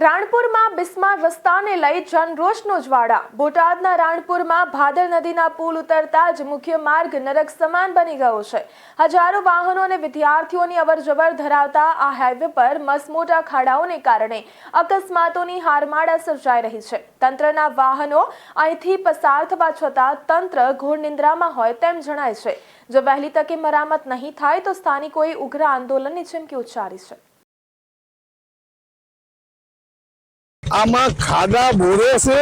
રાણપુરમાં બિસ્માર રસ્તાને લઈ જનરોષનો જ્વાળા। બોટાદના રાણપુરમાં ભાદર નદીના પુલ ઉતરતા જ મુખ્ય માર્ગ નરક સમાન બની ગયો છે। હજારો વાહનો અને વિદ્યાર્થીઓની અવરજવર ધરાવતા આ હાઈવે પર મસમોટા ખાડાઓને કારણે અકસ્માતોની હારમાળા સર્જાઈ રહી છે। તંત્રના વાહનો અહીંથી પસાર થવા છતાં તંત્ર ઘોર નિંદ્રામાં હોય તેમ જણાય છે। જો વહેલી તકે મરામત નહીં થાય તો સ્થાનિકોએ ઉગ્ર આંદોલનની ચીમકી ઉચ્ચારી છે। આમાં ખાડા બોરે છે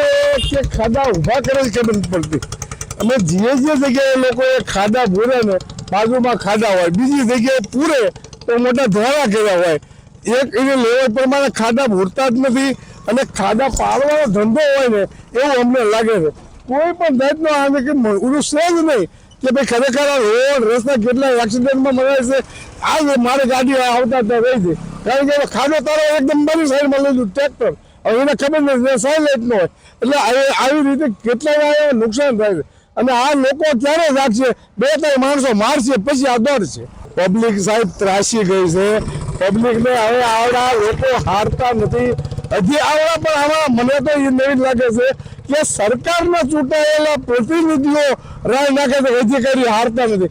કે ખાડા ઊભા કરે છે ખબર નથી પડતી। અમે જે જગ્યાએ લોકોએ ખાડા બોરે ને બાજુમાં ખાડા હોય, બીજી જગ્યાએ પૂરે તો મોટા ધોળા કર્યા હોય। એક એને લેવલ પ્રમાણે ખાડા ભૂરતા જ નથી અને ખાડા પાડવાનો ધંધો હોય ને એવું અમને લાગે છે। કોઈ પણ જાતનો આને કે ઉરું છે જ નહીં કે ભાઈ ખરેખર રોડ રસ્તા કેટલા એક્સિડન્ટમાં મરાય છે। આ મારી ગાડી આવતા ત્યાં રહી છે, કારણ કે ખાડો તારો એકદમ બની સાઈડમાં લઈ લીધું ટ્રેક્ટર, હવે એને ખબર નથી સાયલેન્ટ નો હોય એટલે આવી રીતે કેટલા નુકસાન થાય છે। અને આ લોકો ક્યારે રાખશે? 2-3 માણસો મારશે પછી આ દોડશે। પબ્લિક સાહેબ ત્રાસી ગઈ છે। પબ્લિકને હવે આવડા લોકો હારતા નથી। હજી આવડા પણ આમાં મને તો એ નહીં લાગે છે કે સરકારના ચૂંટાયેલા પ્રતિનિધિઓ રાય નાખે છે, અધિકારી હારતા નથી।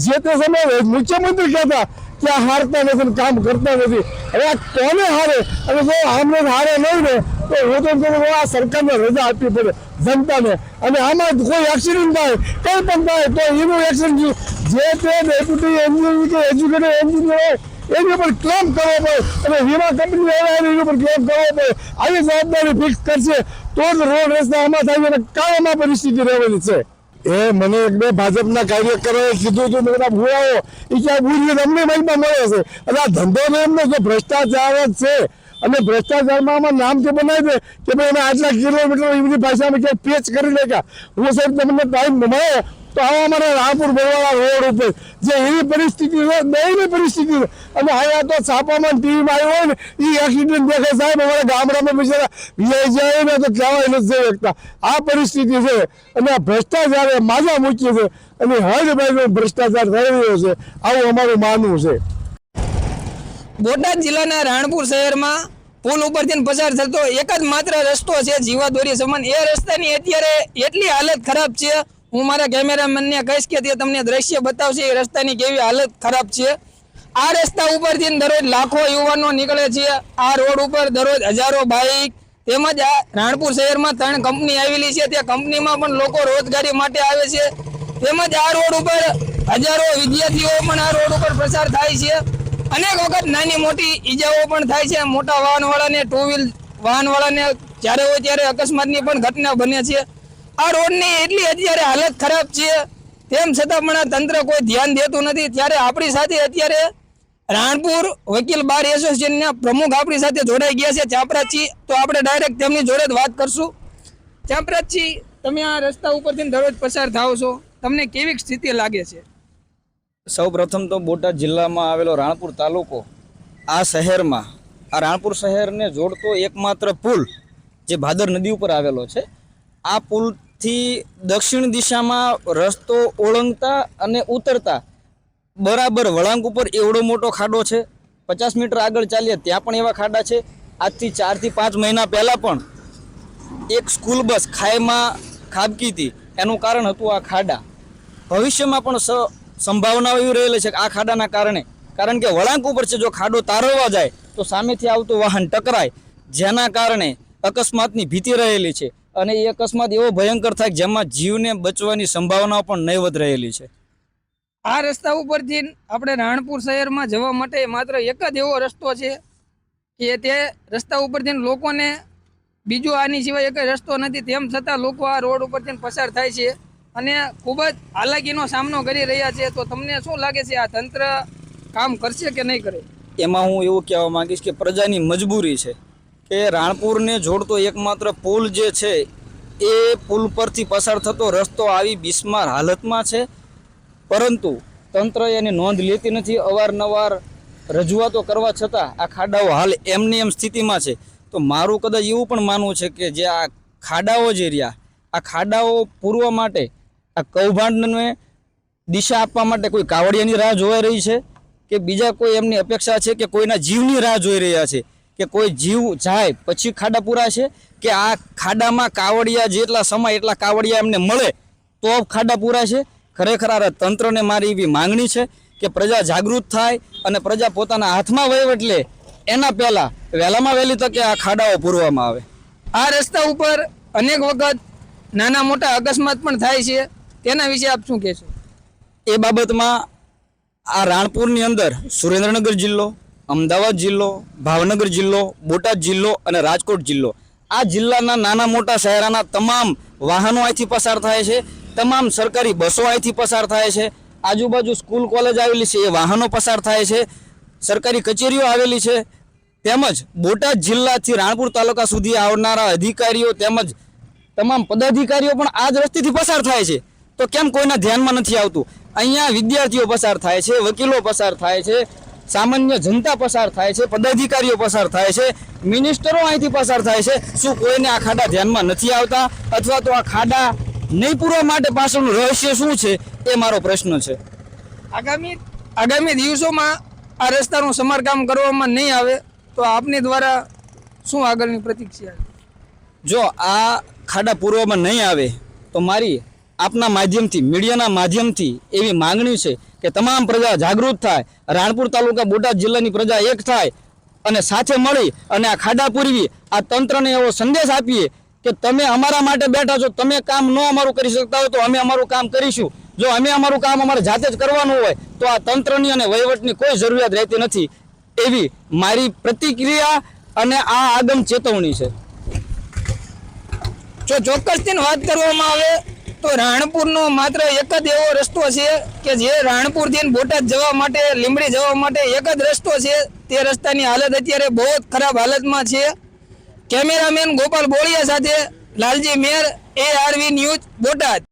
જે તે સમયે મુખ્યમંત્રી કહેતા કે હારતા નથી, કામ કરતા નથી। હવે આ કોને હારે? અને જો આમને હારે નહીં ને તો હું તો કહું આ સરકારને રજા આપવી પડે જનતાને। અને આમાં કોઈ એક્સિડન્ટ થાય, કંઈ પણ થાય તો એનું એક્સિડન્ટ જે તે ડેપ્યુટી એન્જિનિયર કે એજ્યુકેટેડ એન્જિનિયર હોય એની ઉપર ક્લેમ કરવો પડે અને વીમા કંપની એની ઉપર ક્લેમ કરવો પડે। આવી જવાબદારી ફિક્સ કરશે તો જ રોડ રસ્તા આમાં થાય અને કાયમમાં પરિસ્થિતિ રહેવાની છે। એ મને એક બે ભાજપના કાર્યકરોએ કીધું હતું બધા ભૂલાવો એ ક્યાં ભૂલી અમને મહિમા મળે છે। એટલે આ ધંધો ને એમનો જો ભ્રષ્ટાચાર જ છે અને ભ્રષ્ટાચારમાં આમાં નામ કે બનાવી દે કે ભાઈ એને આટલા કિલોમીટર એમની ભાષામાં ક્યાંક પેચ કરી લેગા। હું સાહેબ તમને ટાઈમ મળે તો આવા અમારે રાણપુર બરવાળા રોડ ઉપર જે એવી પરિસ્થિતિ છે, દયની પરિસ્થિતિ છે। અને અહીંયા તો છાપામાં ટીવીમાં આવ્યો હોય ને એ એક્સિડન્ટ દેખાય સાહેબ અમારા ગામડામાં બિચારા વીઆઈ જાય ને તો કહેવાય નથી જઈ શકતા। આ પરિસ્થિતિ છે અને આ ભ્રષ્ટાચારે માજા મૂકી છે અને હદ બાજુ ભ્રષ્ટાચાર થઈ રહ્યો છે, આવું અમારું માનવું છે। બોટાદ જિલ્લાના રાણપુર શહેરમાં પુલ ઉપરથી પસાર થતો એક જ માત્ર રસ્તો છે જીવાદોરી સમાન। એ રસ્તાની અત્યારે એટલી હાલત ખરાબ છે, હું મારા કેમેરામેનને કહીશ કે તે તમને દ્રશ્ય બતાવશે એ રસ્તાની કેવી હાલત ખરાબ છે। આ રસ્તા ઉપરથી દરરોજ લાખો યુવાનો નીકળે છે। આ રોડ ઉપર દરરોજ હજારો બાઇક તેમજ આ રાણપુર શહેરમાં 3 કંપની આવેલી છે, તે કંપનીમાં પણ લોકો રોજગારી માટે આવે છે। તેમજ આ રોડ ઉપર હજારો વિદ્યાર્થીઓ પણ આ રોડ ઉપર પસાર થાય છે। અનેક વખત નાની મોટી ઈજાઓ પણ થાય છે। મોટા વાહનવાળાને, 2 વ્હીલ વાહનવાળાને જ્યારે હોય ત્યારે અકસ્માતની પણ ઘટના બને છે। આ રોડની એટલી અત્યારે હાલત ખરાબ છે, તેમ છતાં પણ આ તંત્ર કોઈ ધ્યાન દેતું નથી। ત્યારે આપણી સાથે અત્યારે રાણપુર વકીલ બાર એસોસિએશનના પ્રમુખ આપણી સાથે જોડાઈ ગયા છે ચાપરાજી, તો આપણે ડાયરેક્ટ તેમની જોડે જ વાત કરશું। ચાપરાજી, તમે આ રસ્તા ઉપરથી દરરોજ પસાર થાવ છો, તમને કેવી સ્થિતિ લાગે છે? સૌ પ્રથમ તો બોટાદ જિલ્લામાં આવેલો રાણપુર તાલુકો, આ શહેરમાં આ રાણપુર શહેરને જોડતો એકમાત્ર પુલ જે ભાદર નદી ઉપર આવેલો છે, આ પુલથી દક્ષિણ દિશામાં રસ્તો ઓળંગતા અને ઉતરતા બરાબર વળાંક ઉપર એવડો મોટો ખાડો છે। 50 મીટર આગળ ચાલીએ ત્યાં પણ એવા ખાડા છે। આજથી 4 થી 5 મહિના પહેલાં પણ એક સ્કૂલ બસ ખાઈમાં ખાબકી હતી, એનું કારણ હતું આ ખાડા। ભવિષ્યમાં પણ સંભાવનાઓ એવી રહેલી છે કે આ ખાડાના કારણે, કારણ કે વળાંક ઉપર છે, જો ખાડો તારવવા જાય તો સામેથી આવતું વાહન ટકરાય, જેના કારણે અકસ્માતની ભીતિ રહેલી છે અને એ અકસ્માત એવો ભયંકર થાય જેમાં જીવને બચવાની સંભાવનાઓ પણ નહીવત રહેલી છે। આ રસ્તા ઉપરથી આપણે રાણપુર શહેરમાં જવા માટે માત્ર એક જ એવો રસ્તો છે કે તે રસ્તા ઉપરથી લોકોને બીજો આની સિવાય એક રસ્તો નથી, તેમ છતાં લોકો આ રોડ ઉપરથી પસાર થાય છે અને ખૂબ જ હાલાકીનો સામનો કરી રહ્યા છે। તો તમને શું લાગે છે, આ તંત્ર કામ કરશે કે નહીં કરે? એમાં હું એવું કહેવા માંગીશ કે પ્રજાની મજબૂરી છે કે રાણપુરને જોડતો એકમાત્ર પુલ જે છે એ પુલ પરથી પસાર થતો રસ્તો આવી બિસ્માર હાલતમાં છે, પરંતુ તંત્ર એની નોંધ લેતી નથી। અવારનવાર રજૂઆતો કરવા છતાં આ ખાડાઓ હાલ એમની એમ સ્થિતિમાં છે। તો મારું કદાચ એવું પણ માનવું છે કે જે આ ખાડાઓ જે રહ્યા, આ ખાડાઓ પૂરવા માટે આ કૌભાંડને દિશા આપવા માટે કોઈ કાવડિયાની રાહ જોવાઈ રહી છે કે બીજા કોઈ એમની અપેક્ષા છે કે કોઈના જીવની રાહ જોઈ રહ્યા છે કે કોઈ જીવ જાય પછી ખાડા પૂરા છે કે આ ખાડામાં કાવડિયા જેટલા સમય એટલા કાવડિયા એમને મળે તો ખાડા પૂરા છે? ખરેખર આ તંત્રને મારી એવી માંગણી છે કે પ્રજા જાગૃત થાય અને પ્રજા પોતાના હાથમાં વહીવટ લે એના પહેલા વહેલામાં વહેલી તકે આ ખાડાઓ પૂરવામાં આવે. આ રસ્તા ઉપર અનેક વખત નાના મોટા અકસ્માત પણ થાય છે, તેના વિશે આપ શું કહેશો? એ બાબતમાં આ રાણપુરની અંદર સુરેન્દ્રનગર જિલ્લો, અમદાવાદ જિલ્લો, ભાવનગર જિલ્લો, બોટાદ જિલ્લો અને રાજકોટ જિલ્લો, આ જિલ્લાના નાના મોટા શહેરોના તમામ વાહનો અહીંથી પસાર થાય છે, તમામ સરકારી બસો અહીંથી પસાર થાય છે, આજુબાજુ સ્કૂલ કોલેજ આવેલી છે એ વાહનો પસાર થાય છે, સરકારી કચેરીઓ આવેલી છે, તેમજ બોટાદ જિલ્લાથી રાણપુર તાલુકા સુધી આવનારા અધિકારીઓ તેમજ તમામ પદાધિકારીઓ પણ આ જ રસ્તેથી પસાર થાય છે. તો કેમ કોઈના ધ્યાનમાં નથી આવતું? અહીંયા વિદ્યાર્થીઓ પસાર થાય છે, વકીલો પસાર થાય છે, સામાન્ય જનતા પસાર થાય છે, પદાધિકારીઓ પસાર થાય છે, મિનિસ્ટરો અહીંથી પસાર થાય છે. શું કોઈને આ ખાડા ધ્યાનમાં નથી આવતા? અથવા તો આ ખાડા નહીં પૂરવા માટે પાછળનું રહસ્ય શું છે એ મારો પ્રશ્ન છે. આગામી દિવસોમાં આ રસ્તાનું સમારકામ કરવામાં નહીં આવે તો આપની દ્વારા શું આગળની પ્રતિક્રિયા? જો આ ખાડા પૂરવામાં નહીં આવે તો મારી આપના માધ્યમથી, મીડિયાના માધ્યમથી એવી માંગણી છે કે તમામ પ્રજા જાગૃત થાય, રાણપુર તાલુકા બોટાદ જિલ્લાની પ્રજા એક થાય અને સાથે મળી અને આ ખાડા પૂરવી આ તંત્રને એવો સંદેશ આપીએ કે તમે અમારા માટે બેઠા છો, તમે કામ ન અમારું કરી શકતા હોય તો અમે અમારું કામ કરીશું. જો અમે અમારું કામ અમારે જાતે જ કરવાનું હોય તો આ તંત્રની અને વહીવટની કોઈ જરૂરિયાત રહેતી નથી, એવી મારી પ્રતિક્રિયા અને આ આગમ ચેતવણી છે. જો ચોક્કસથી વાત કરવામાં આવે તો રાણપુરનો માત્ર એક જ એવો રસ્તો છે કે જે રાણપુરથી બોટાદ જવા માટે, લીંબડી જવા માટે એક જ રસ્તો છે. તે રસ્તાની હાલત અત્યારે બહુ જ ખરાબ હાલતમાં છે. કેમેરામેન ગોપાલ બોળિયા સાથે લાલજી મેર, ARV ન્યૂઝ, બોટાદ.